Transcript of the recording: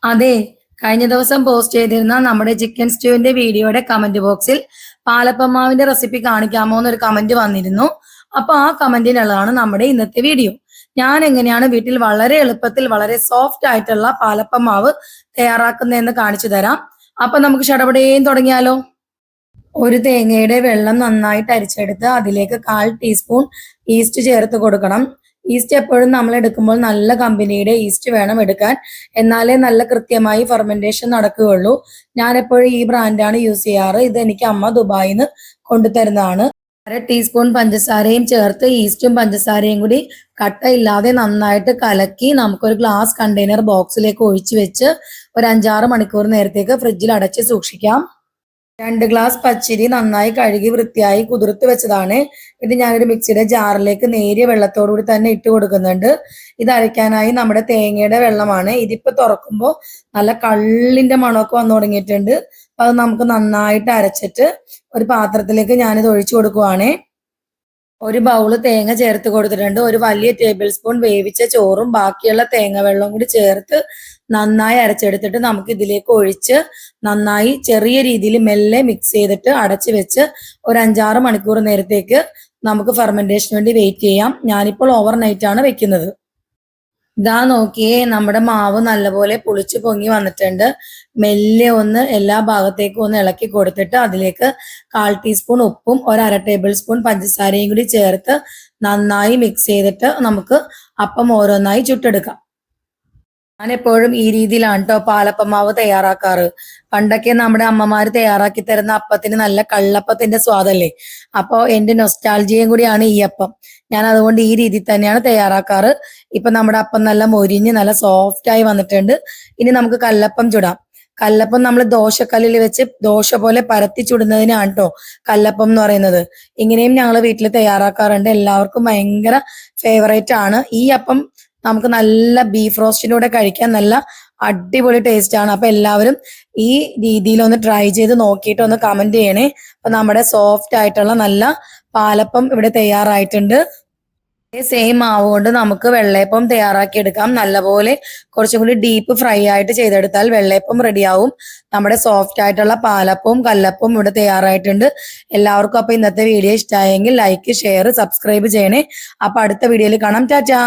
അതെ, കഴിഞ്ഞ ദിവസം പോസ്റ്റ് ചെയ്തിരുന്ന നമ്മുടെ ചിക്കൻ സ്റ്റൂവിന്റെ വീഡിയോയുടെ കമന്റ് ബോക്സിൽ പാലപ്പം മാവിന്റെ റെസിപ്പി കാണിക്കാമോ എന്നൊരു കമന്റ് വന്നിരുന്നു. അപ്പൊ ആ കമന്റിനുള്ളതാണ് നമ്മുടെ ഇന്നത്തെ വീഡിയോ. ഞാൻ എങ്ങനെയാണ് വീട്ടിൽ വളരെ എളുപ്പത്തിൽ വളരെ സോഫ്റ്റ് ആയിട്ടുള്ള പാലപ്പം മാവ് തയ്യാറാക്കുന്നതെന്ന് കാണിച്ചു തരാം. അപ്പൊ നമുക്ക് ചടപടേയും തുടങ്ങിയാലോ. ഒരു തേങ്ങയുടെ വെള്ളം നന്നായിട്ട് അരിച്ചെടുത്ത് അതിലേക്ക് 1/4 ടീസ്പൂൺ ഈസ്റ്റ് ചേർത്ത് കൊടുക്കണം. ഈസ്റ്റ് എപ്പോഴും നമ്മൾ എടുക്കുമ്പോൾ നല്ല കമ്പനിയുടെ ഈസ്റ്റ് വേണം എടുക്കാൻ, എന്നാലേ നല്ല കൃത്യമായി ഫെർമെന്റേഷൻ നടക്കുകയുള്ളൂ. ഞാൻ എപ്പോഴും ഈ ബ്രാൻഡാണ് യൂസ് ചെയ്യാറ്. ഇത് എനിക്ക് അമ്മ ദുബായിൽ നിന്ന് കൊണ്ടുതരുന്നതാണ്. 1/2 ടീസ്പൂൺ പഞ്ചസാരയും ചേർത്ത് ഈസ്റ്റും പഞ്ചസാരയും കൂടി കട്ടയില്ലാതെ നന്നായിട്ട് കലക്കി നമുക്കൊരു ഗ്ലാസ് കണ്ടെയ്നർ ബോക്സിലേക്ക് ഒഴിച്ചു വെച്ച് ഒരു 5-6 മണിക്കൂർ നേരത്തേക്ക് ഫ്രിഡ്ജിൽ അടച്ച് സൂക്ഷിക്കാം. 2 ഗ്ലാസ് പച്ചരി നന്നായി കഴുകി വൃത്തിയായി കുതിർത്ത് വെച്ചതാണ്. ഇത് ഞാനൊരു മിക്സിയുടെ ജാറിലേക്ക് നേരിയ വെള്ളത്തോടുകൂടി തന്നെ ഇട്ട് കൊടുക്കുന്നുണ്ട്. ഇത് അരയ്ക്കാനായി നമ്മുടെ തേങ്ങയുടെ വെള്ളമാണ്. ഇതിപ്പോ തുറക്കുമ്പോൾ നല്ല കള്ളിന്റെ മണമൊക്കെ വന്നു തുടങ്ങിയിട്ടുണ്ട്. അപ്പൊ അത് നമുക്ക് നന്നായിട്ട് അരച്ചിട്ട് ഒരു പാത്രത്തിലേക്ക് ഞാനിത് ഒഴിച്ചു കൊടുക്കുവാണേ. ഒരു ബൗള് തേങ്ങ ചേർത്ത് കൊടുത്തിട്ടുണ്ട്. ഒരു വലിയ ടേബിൾ സ്പൂൺ വേവിച്ച ചോറും ബാക്കിയുള്ള തേങ്ങ വെള്ളവും കൂടി ചേർത്ത് നന്നായി അരച്ചെടുത്തിട്ട് നമുക്ക് ഇതിലേക്ക് ഒഴിച്ച് നന്നായി ചെറിയ രീതിയിൽ മെല്ലെ മിക്സ് ചെയ്തിട്ട് അടച്ചു വെച്ച് ഒരു 5-6 മണിക്കൂർ നേരത്തേക്ക് നമുക്ക് ഫെർമെന്റേഷന് വേണ്ടി വെയിറ്റ് ചെയ്യാം. ഞാനിപ്പോൾ ഓവർനൈറ്റ് ആണ് വെക്കുന്നത്. ഇതാ നോക്കിയേ, നമ്മുടെ മാവ് നല്ലപോലെ പുളിച്ചു പൊങ്ങി വന്നിട്ടുണ്ട്. മെല്ലെ ഒന്ന് എല്ലാ ഭാഗത്തേക്കും ഒന്ന് ഇളക്കി കൊടുത്തിട്ട് അതിലേക്ക് 1/4 ടീസ്പൂൺ ഉപ്പും ഒരു 1/2 ടേബിൾ സ്പൂൺ പഞ്ചസാരയും കൂടി ചേർത്ത് നന്നായി മിക്സ് ചെയ്തിട്ട് നമുക്ക് അപ്പം ഓരോന്നായി ചുട്ടെടുക്കാം. ഞാൻ എപ്പോഴും ഈ രീതിയിലാണ് കേട്ടോ പാലപ്പം മാവ് തയ്യാറാക്കാറ്. പണ്ടൊക്കെ നമ്മുടെ അമ്മമാര് തയ്യാറാക്കി തരുന്ന അപ്പത്തിന് നല്ല കള്ളപ്പത്തിന്റെ സ്വാദല്ലേ. അപ്പൊ എന്റെ നൊസ്റ്റാൾജിയയും കൂടിയാണ് ഈ അപ്പം. ഞാൻ അതുകൊണ്ട് ഈ രീതിയിൽ തന്നെയാണ് തയ്യാറാക്കാറ്. ഇപ്പൊ നമ്മുടെ അപ്പം നല്ല മൊരിഞ്ഞ് നല്ല സോഫ്റ്റ് ആയി വന്നിട്ടുണ്ട്. ഇനി നമുക്ക് കല്ലപ്പം ചുടാം. കല്ലപ്പം നമ്മൾ ദോശക്കല്ലിൽ വെച്ച് ദോശ പോലെ പരത്തി ചുടുന്നതിനാണ് കേട്ടോ കല്ലപ്പം എന്ന് പറയുന്നത്. ഇങ്ങനെയും ഞങ്ങൾ വീട്ടിൽ തയ്യാറാക്കാറുണ്ട്. എല്ലാവർക്കും ഭയങ്കര ഫേവറേറ്റ് ആണ്. ഈ അപ്പം നമുക്ക് നല്ല ബീഫ് റോസ്റ്റിനൂടെ കഴിക്കാൻ നല്ല അടിപൊളി ടേസ്റ്റ് ആണ്. അപ്പൊ എല്ലാവരും ഈ രീതിയിൽ ഒന്ന് ട്രൈ ചെയ്ത് നോക്കിയിട്ട് ഒന്ന് കമന്റ് ചെയ്യണേ. അപ്പൊ നമ്മുടെ സോഫ്റ്റ് ആയിട്ടുള്ള നല്ല പാലപ്പം ഇവിടെ തയ്യാറായിട്ടുണ്ട്. സെയിം മാവ് കൊണ്ട് നമുക്ക് വെള്ളയപ്പം തയ്യാറാക്കി എടുക്കാം. നല്ലപോലെ കുറച്ചും കൂടി ഡീപ്പ് ഫ്രൈ ആയിട്ട് ചെയ്തെടുത്താൽ വെള്ളയപ്പം റെഡിയാവും. നമ്മുടെ സോഫ്റ്റ് ആയിട്ടുള്ള പാലപ്പവും കല്ലപ്പവും ഇവിടെ തയ്യാറായിട്ടുണ്ട്. എല്ലാവർക്കും അപ്പൊ ഇന്നത്തെ വീഡിയോ ഇഷ്ടമായെങ്കിൽ ലൈക്ക്, ഷെയർ, സബ്സ്ക്രൈബ് ചെയ്യണേ. അപ്പൊ അടുത്ത വീഡിയോയിൽ കാണാം. ടാറ്റാ.